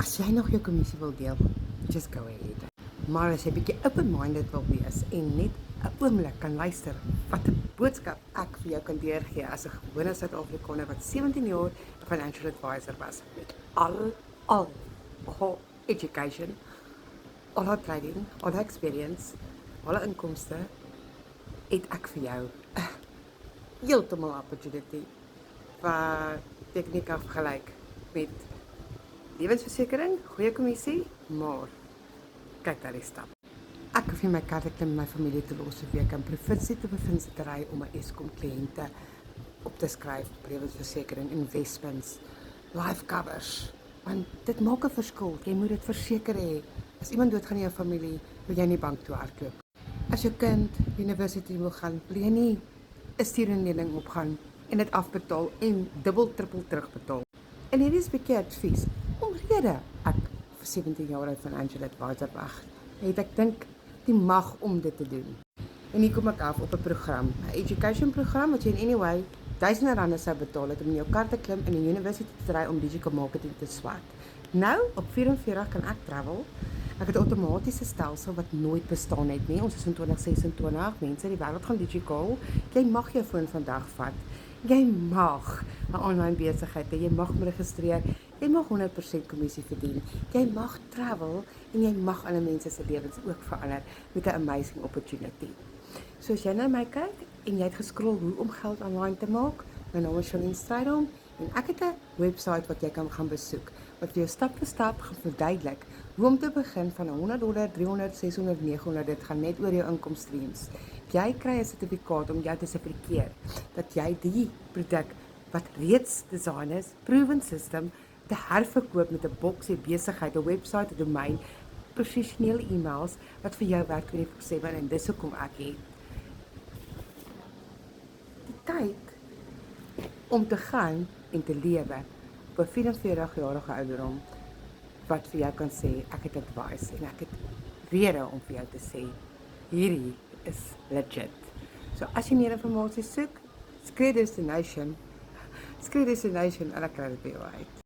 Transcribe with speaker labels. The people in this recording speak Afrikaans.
Speaker 1: As jy nog jou kommissie wil deel, just go ahead. Maar as jy bietjie open-minded wil wees en net 'n oomblik kan luister wat 'n boodskap ek vir jou kan deurgee as 'n gewone Suid-Afrikaner wat 17 jaar 'n financial advisor was met al education, al haar training, al haar experience, al haar inkomste, het ek vir jou heeltemal opportunity wat ek nie kan vergelyk met lewensversekering, goeie kommissie, maar kyk daar die stap. Ek hoef nie my kar te klim my familie te los of ek kan provinsie te provinsie te ry om 'n Eskom kliënte op te skryf op lewensversekering, investments, life covers. Want dit maak 'n verskil. Jy moet dit verseker hê. As iemand doodgaan in jou familie, wil jy nie bank toe hardloop. As jou kind universiteit wil gaan, wil jy nie 'n studierekening opgaan en dit afbetaal en dubbel trippel terugbetaal. En hierdie is 'n bietjie advies. Omrede ek vir 17 jaar financial advisor was, het ek dink die mag om dit te doen. En hier kom ek af op 'n program, 'n education program wat jy in anyway R1000 sou betaal het om in jou kar te klim en in die universiteit te ry om digital marketing te swat. Nou op 44 kan ek travel. Ek het 'n outomatiese stelsel wat nooit bestaan het nie. Ons is in 2026, mense, die wêreld gaan digitaal. Jy mag jou foon vandag vat. Jy mag 'n online besigheid hê, jy mag registreer, jy mag 100% kommissie verdien. Jy mag travel en jy mag ander mense se lewens ook verander met 'n amazing opportunity. So as jy nou my kyk en jy het geskrol hoe om geld online te maak, my naam is Charlene Strydom en ek het 'n webwerf wat jy kan gaan besoek wat vir jou stap vir stap gaan verduidelik hoe om te begin van $100, $300, $600, $900, dit gaan net oor jou inkomstestreams. Jy kry 'n sertifikaat om jou te sertifikeer dat jy die produk wat reeds design is, proven system, te herverkoop met 'n boksie besigheid, 'n webwerf, 'n domein, professionele e-mails wat vir jou werk 24/7 en dis hoekom ek het die tyd om te gaan en te lewe op 'n 44-jarige ouderdom wat vir jou kan sê ek het advice en ek het rede om vir jou te sê hierdie is legit. So as jy meer inligting soek, skree destination en ek kry dit by jou uit.